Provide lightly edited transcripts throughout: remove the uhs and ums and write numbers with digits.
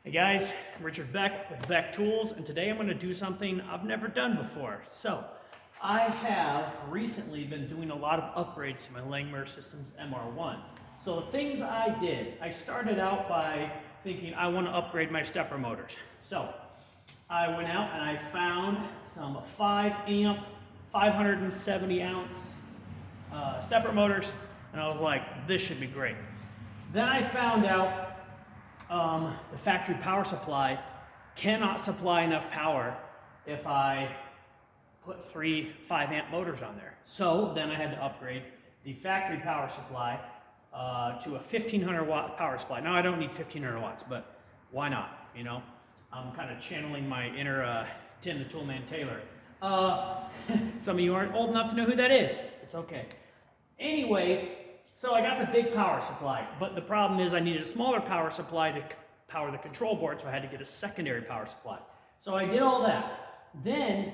Hey guys, I'm Richard Beck with Beck Tools, and today I'm going to do something I've never done before. So, I have recently been doing a lot of upgrades to my Langmuir Systems MR-1. So the things I did, I started out by thinking I want to upgrade my stepper motors. So, I went out and I found some 5 amp, 570 ounce stepper motors, and I was like, this should be great. Then I found out the factory power supply cannot supply enough power if I put 3 5-amp motors on there. So then I had to upgrade the factory power supply to a 1500 watt power supply. Now I don't need 1500 watts, but why not? You know, I'm kind of channeling my inner Tim the Toolman Taylor. Some of you aren't old enough to know who that is. It's okay. Anyways, so I got the big power supply, but the problem is I needed a smaller power supply to power the control board, so I had to get a secondary power supply. So I did all that. Then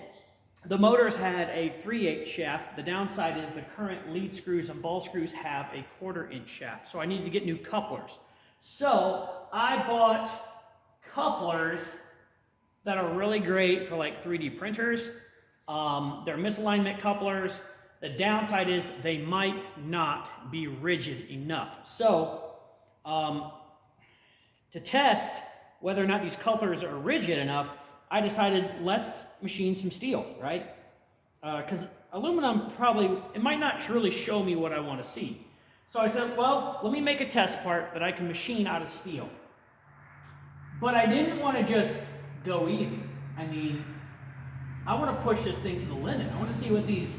the motors had a 3/8 shaft. The downside is the current lead screws and ball screws have a 1/4 inch shaft, so I needed to get new couplers. So I bought couplers that are really great for like 3D printers. They're misalignment couplers. The downside is they might not be rigid enough. So, to test whether or not these couplers are rigid enough, I decided let's machine some steel, right? Because aluminum it might not truly show me what I want to see. So I said, well, let me make a test part that I can machine out of steel. But I didn't want to just go easy. I mean, I want to push this thing to the limit. I want to see what these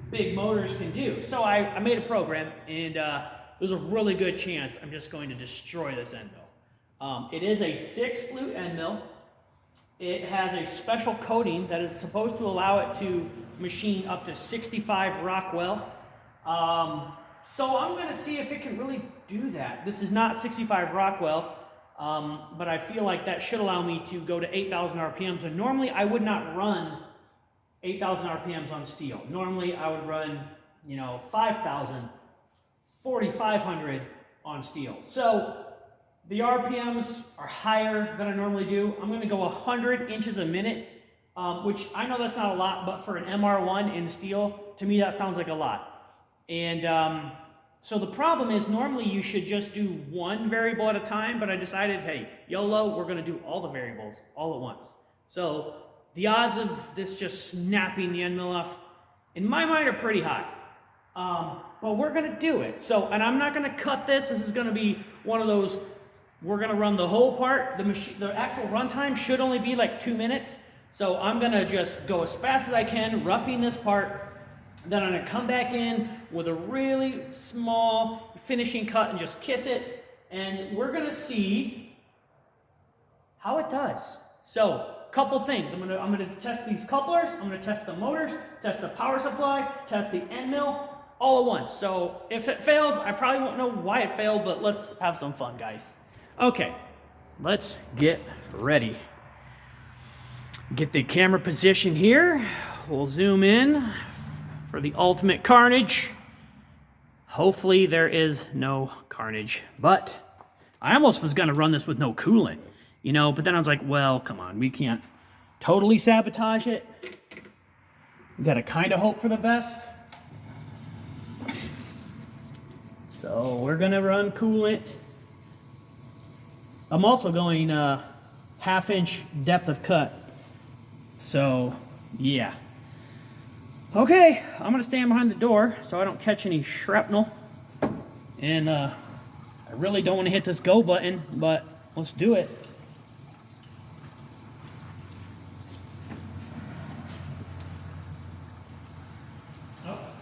big motors can do. So I made a program, and there's a really good chance I'm just going to destroy this end mill. It is a 6-flute end mill. It has a special coating that is supposed to allow it to machine up to 65 Rockwell. So I'm going to see if it can really do that. This is not 65 Rockwell, but I feel like that should allow me to go to 8,000 RPMs. And normally I would not run 8,000 RPMs on steel. Normally I would run, 5,000, 4,500 on steel. So the RPMs are higher than I normally do. I'm going to go 100 inches a minute, which I know that's not a lot, but for an MR1 in steel, to me that sounds like a lot. And so the problem is normally you should just do one variable at a time, but I decided, hey, YOLO, we're going to do all the variables all at once. So the odds of this just snapping the end mill off, in my mind, are pretty high. But we're going to do it. So, and I'm not going to cut this. This is going to be one of those, we're going to run the whole part. The actual runtime should only be like 2 minutes. So I'm going to just go as fast as I can, roughing this part. Then I'm going to come back in with a really small finishing cut and just kiss it. And we're going to see how it does. So, couple things. I'm gonna test these couplers, I'm gonna test the motors, test the power supply, test the end mill, all at once. So if it fails, I probably won't know why it failed, but let's have some fun, guys. Okay, let's get ready. Get the camera position here. We'll zoom in for the ultimate carnage. Hopefully there is no carnage, but I almost was gonna run this with no coolant. But then I was like, well, come on, we can't totally sabotage it. We gotta kind of hope for the best. So we're gonna run coolant. I'm also going 1/2 inch depth of cut. So, yeah. Okay, I'm gonna stand behind the door so I don't catch any shrapnel. And I really don't want to hit this go button, but let's do it.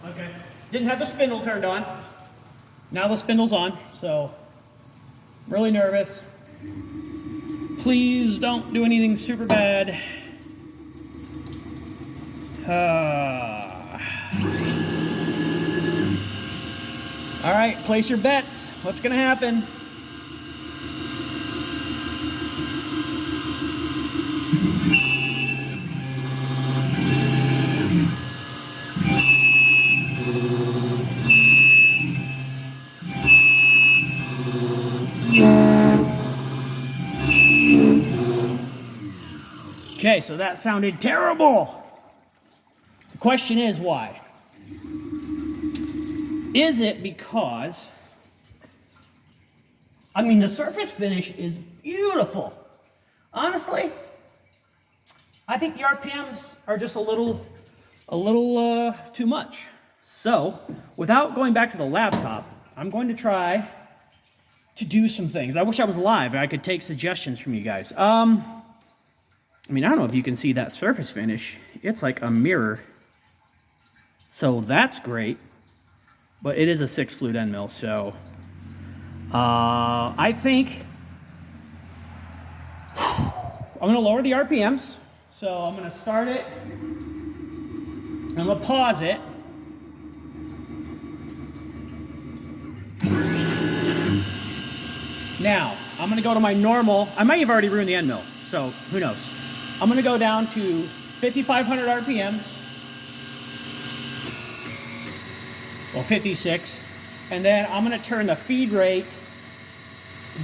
Okay. Didn't have the spindle turned on. Now the spindle's on, so really nervous. Please don't do anything super bad. All right, place your bets. What's gonna happen? Okay, so that sounded terrible. The question is why? Is it because, I mean, the surface finish is beautiful. Honestly, I think the RPMs are just a little too much. So, without going back to the laptop, I'm going to try to do some things. I wish I was live and I could take suggestions from you guys. I mean, I don't know if you can see that surface finish. It's like a mirror. So that's great. But it is a 6 flute end mill, so I think I'm going to lower the RPMs. So I'm going to start it. I'm going to pause it. Now, I'm going to go to my normal. I might have already ruined the end mill, so who knows. I'm going to go down to 5,500 RPMs. Well, 56. And then I'm going to turn the feed rate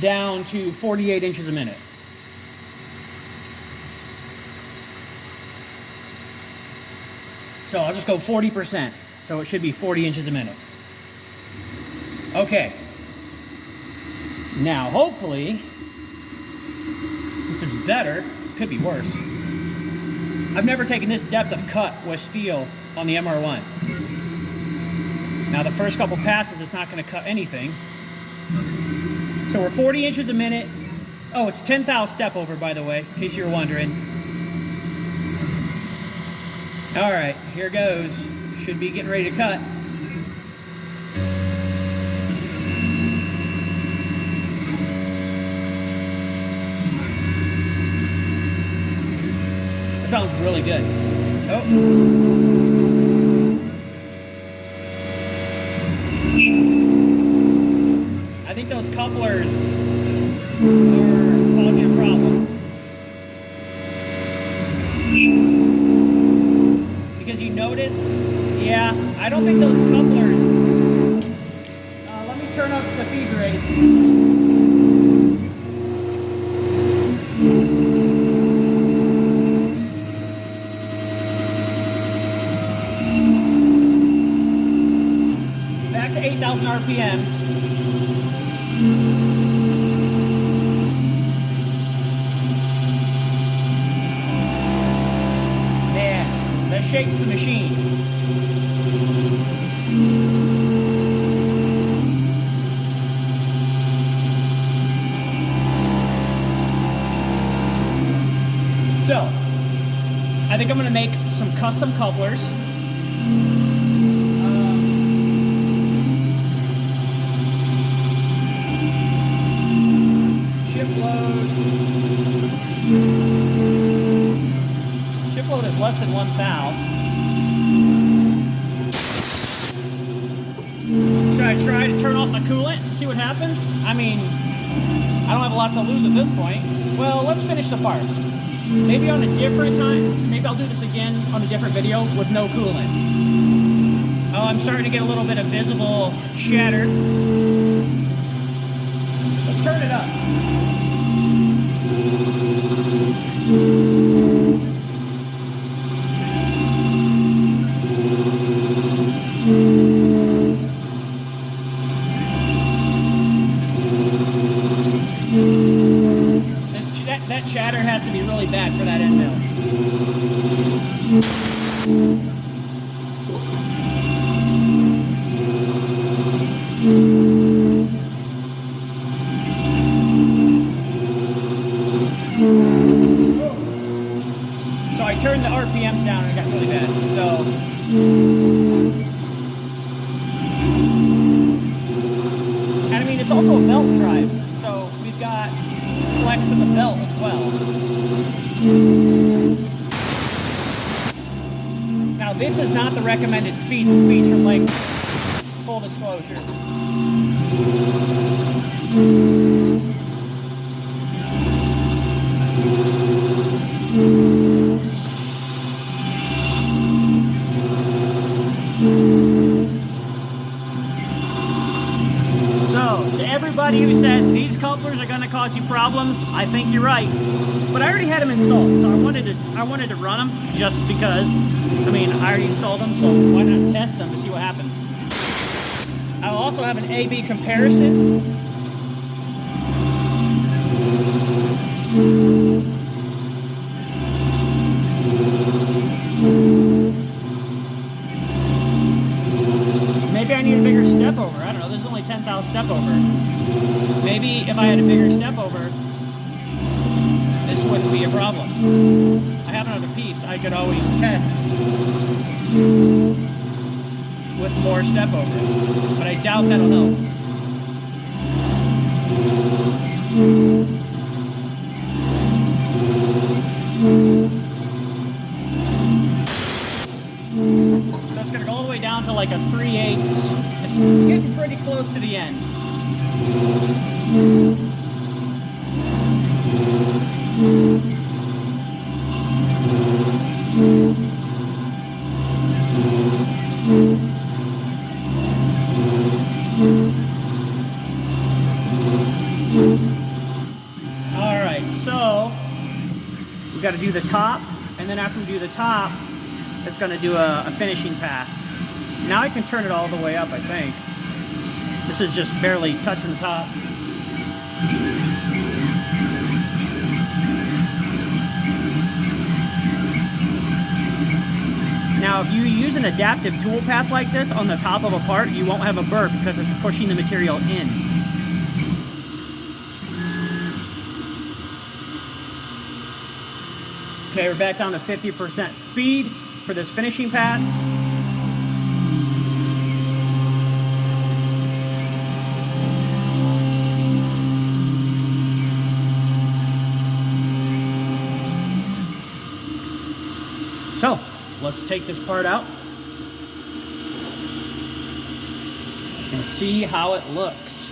down to 48 inches a minute. So I'll just go 40%. So it should be 40 inches a minute. Okay. Now, hopefully, this is better. Could be worse. I've never taken this depth of cut with steel on the MR-1. Now, the first couple passes, it's not going to cut anything. So we're 40 inches a minute. Oh, it's 10 thou step over, by the way, in case you were wondering. All right, here goes. Should be getting ready to cut. That sounds really good. Oh. I think those couplers are causing a problem. Because you notice, yeah, I don't think those couplers, let me turn up the feed rate. Back to 8,000 RPMs. Man, that shakes the machine. So, I think I'm going to make some custom couplers. Shipload is less than 1 thou. Should I try to turn off the coolant and see what happens? I mean, I don't have a lot to lose at this point. Well, let's finish the part. Maybe on a different time. Maybe I'll do this again on a different video with no coolant. Oh, I'm starting to get a little bit of visible chatter. Let's turn it up. That chatter has to be really bad for that end mill. So I turned the RPMs down and it got really bad. So and I mean it's also a belt drive. So we've got flex in the belt as well. Now this is not the recommended speed. The speed's from like full disclosure. So to everybody who said these couplers are going to cause you problems, I think you're right. But I already had them installed, so I wanted to run them just because. I mean, I already installed them, so why not test them to see what happens? I'll also have an A/B comparison. Maybe I need a bigger step over. I don't know. There's only 10,000 step over. Maybe if I had a bigger step over, this wouldn't be a problem. I have another piece I could always test with more step over, but I doubt that'll help. So it's gonna go all the way down to like a 3/8. It's getting pretty close to the end. Alright, so we got to do the top, and then after we do the top, it's going to do a finishing pass. Now I can turn it all the way up, I think. This is just barely touching the top. Now, if you use an adaptive tool path like this on the top of a part, you won't have a burr because it's pushing the material in. Okay, we're back down to 50% speed for this finishing pass. So, let's take this part out and see how it looks.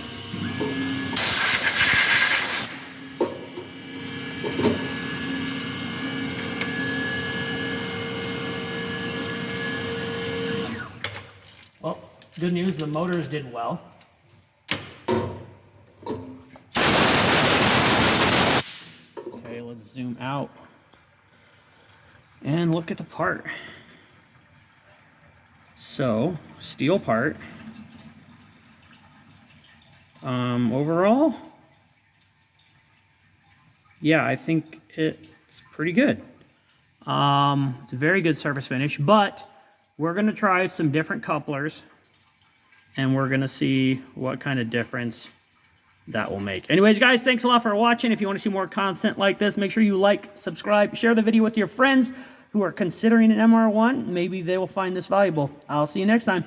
Well, good news, the motors did well. Okay, let's zoom out and look at the part. So, steel part. Overall, yeah, I think it's pretty good. It's a very good surface finish, but we're going to try some different couplers, and we're going to see what kind of difference that will make. Anyways, guys, thanks a lot for watching. If you want to see more content like this, make sure you like, subscribe, share the video with your friends who are considering an MR-1. Maybe they will find this valuable. I'll see you next time.